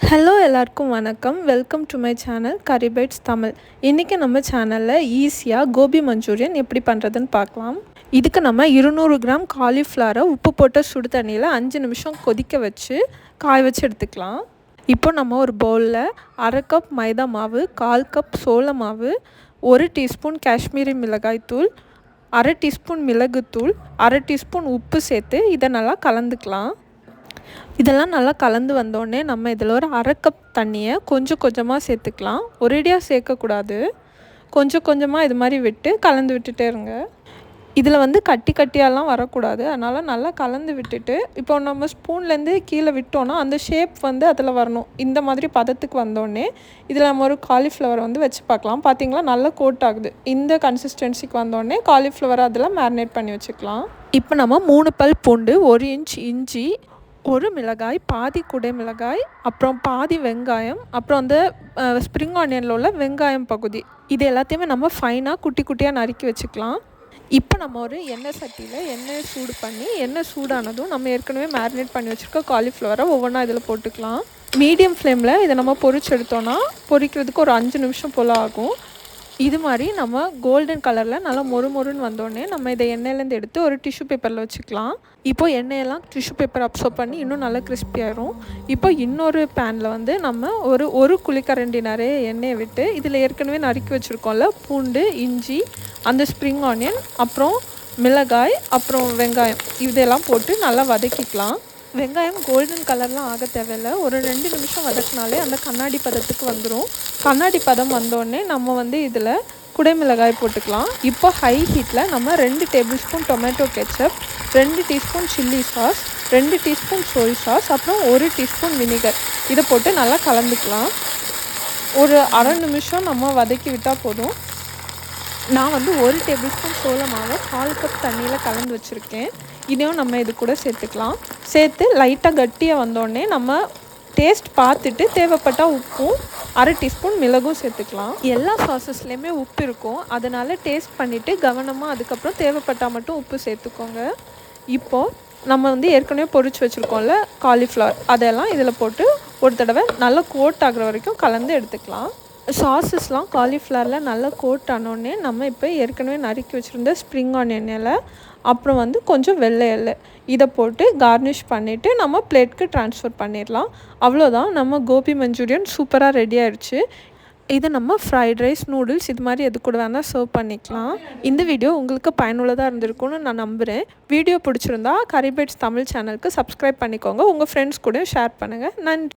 Hello எல்லாருக்கும் வணக்கம். Welcome to my channel Curry Bites Tamil. இன்றைக்கி நம்ம சேனலில் ஈஸியாக கோபி மஞ்சூரியன் எப்படி பண்ணுறதுன்னு பார்க்கலாம். இதுக்கு நம்ம 200 கிராம் காலிஃப்ளவரை உப்பு போட்ட சுடு தண்ணியில் 5 நிமிஷம் கொதிக்க வச்சு காய வச்சு எடுத்துக்கலாம். இப்போ நம்ம ஒரு பவுலில் 1/2 கப் மைதா மாவு, 1/4 கப் சோள மாவு, 1 டீஸ்பூன் காஷ்மீரி மிளகாய்த்தூள், 1/2 டீஸ்பூன் மிளகுத்தூள், 1/2 டீஸ்பூன் உப்பு சேர்த்து இதை நல்லா கலந்துக்கலாம். இதெல்லாம் நல்லா கலந்து வந்தோடனே நம்ம இதில் ஒரு 1/2 கப் தண்ணியை கொஞ்சம் கொஞ்சமாக சேர்த்துக்கலாம். ஒரேடியாக சேர்க்கக்கூடாது. கொஞ்சம் கொஞ்சமாக இது மாதிரி விட்டு கலந்து விட்டுட்டே இருங்க. இதில் கட்டி கட்டியாலாம் வரக்கூடாது. அதனால் நல்லா கலந்து விட்டுட்டு இப்போ நம்ம ஸ்பூன்லேருந்து கீழே விட்டோன்னா அந்த ஷேப் அதில் வரணும். இந்த மாதிரி பதத்துக்கு வந்தோடனே இதில் நம்ம ஒரு காலிஃப்ளவர் வச்சு பார்க்கலாம். பார்த்திங்களா, நல்லா கோட் ஆகுது. இந்த கன்சிஸ்டன்சிக்கு வந்தோடனே காலிஃப்ளவரை அதில் மேரினேட் பண்ணி வச்சுக்கலாம். இப்போ நம்ம 3 பல் பூண்டு, 1 இன்ச் இஞ்சி, 1 மிளகாய், பாதி குடை மிளகாய், அப்புறம் பாதி வெங்காயம், அப்புறம் ஸ்ப்ரிங் ஆனியனில் உள்ள வெங்காயம் பகுதி, இது எல்லாத்தையுமே நம்ம ஃபைனாக குட்டி குட்டியாக நறுக்கி வச்சுக்கலாம். இப்போ நம்ம ஒரு எண்ணெய் சட்டியில் எண்ணெயை சூடு பண்ணி, எண்ணெய் சூடானதும் நம்ம ஏற்கனவே மேரினேட் பண்ணி வச்சுருக்க காலிஃப்ளவரை ஒவ்வொன்றா இதில் போட்டுக்கலாம். மீடியம் ஃப்ளேமில் இதை நம்ம பொரிச்சு எடுத்தோன்னா பொரிக்கிறதுக்கு ஒரு 5 நிமிஷம் போல் ஆகும். இது மாதிரி நம்ம கோல்டன் கலரில் நல்லா மொறுன்னு வந்தோடனே நம்ம இதை எண்ணெயிலேருந்து எடுத்து ஒரு டிஷ்யூ பேப்பரில் வச்சுக்கலாம். இப்போது எண்ணெயெல்லாம் டிஷ்யூ பேப்பர் அப்சர்வ் பண்ணி இன்னும் நல்லா கிறிஸ்பியாயிரும். இப்போ இன்னொரு பேனில் நம்ம ஒரு குழிக்கரண்டி நிறைய எண்ணெயை விட்டு இதில் ஏற்கனவே நறுக்கி வச்சுருக்கோம்ல பூண்டு, இஞ்சி, அந்த ஸ்ப்ரிங் ஆனியன், அப்புறம் மிளகாய், அப்புறம் வெங்காயம், இதெல்லாம் போட்டு நல்லா வதக்கிக்கலாம். வெங்காயம் கோல்டன் கலர்லாம் ஆக தேவையில்லை. ஒரு 2 நிமிஷம் வதக்கினாலே அந்த கண்ணாடி பதத்துக்கு வந்துடும். கண்ணாடி பதம் வந்தோடனே நம்ம இதில் குடை மிளகாய் போட்டுக்கலாம். இப்போ ஹை ஹீட்டில் நம்ம 2 table spoon tomato ketchup, 2 teaspoon chilli sauce, 2 teaspoon சோய் சாஸ், அப்புறம் 1 டீஸ்பூன் வினிகர், இதை போட்டு நல்லா கலந்துக்கலாம். ஒரு அரை நிமிஷம் நம்ம வதக்கி விட்டால் போதும். நான் 1 டேபிள் ஸ்பூன் சோள மாவை 1/4 கப் தண்ணியில் கலந்து வச்சுருக்கேன். இதையும் நம்ம இது கூட சேர்த்துக்கலாம். சேர்த்து லைட்டாக கட்டியாக வந்தோடனே நம்ம டேஸ்ட் பார்த்துட்டு தேவைப்பட்டால் உப்பும் 1/2 டீஸ்பூன் மிளகும் சேர்த்துக்கலாம். எல்லா சாஸஸ்லேயுமே உப்பு இருக்கும். அதனால் டேஸ்ட் பண்ணிவிட்டு கவனமாக அதுக்கப்புறம் தேவைப்பட்டால் மட்டும் உப்பு சேர்த்துக்கோங்க. இப்போது நம்ம ஏற்கனவே பொரிச்சு வச்சுருக்கோம்ல காலிஃப்ளவர், அதெல்லாம் இதில் போட்டு ஒரு தடவை நல்லா கோட் ஆகிற வரைக்கும் கலந்து எடுத்துக்கலாம். சாஸஸ்லாம் காலிஃப்ளவரில் நல்லா கோட் ஆனோடனே நம்ம இப்போ ஏற்கனவே நறுக்கி வச்சுருந்த ஸ்ப்ரிங் ஆனியன் இலை, அப்புறம் கொஞ்சம் வெள்ளை எள்ளு, இதை போட்டு கார்னிஷ் பண்ணிவிட்டு நம்ம பிளேட்க்கு ட்ரான்ஸ்ஃபர் பண்ணிடலாம். அவ்வளோதான், நம்ம கோபி மஞ்சூரியன் சூப்பராக ரெடி ஆயிடுச்சு. இதை நம்ம ஃப்ரைட் ரைஸ், நூடுல்ஸ், இது மாதிரி எது கூட வேணால் சர்வ் பண்ணிக்கலாம். இந்த வீடியோ உங்களுக்கு பயனுள்ளதாக இருந்திருக்கும்னு நான் நம்புகிறேன். வீடியோ பிடிச்சிருந்தா கரி பைட்ஸ் தமிழ் சேனலுக்கு சப்ஸ்கிரைப் பண்ணிக்கோங்க. உங்கள் ஃப்ரெண்ட்ஸ் கூட ஷேர் பண்ணுங்கள். நன்றி.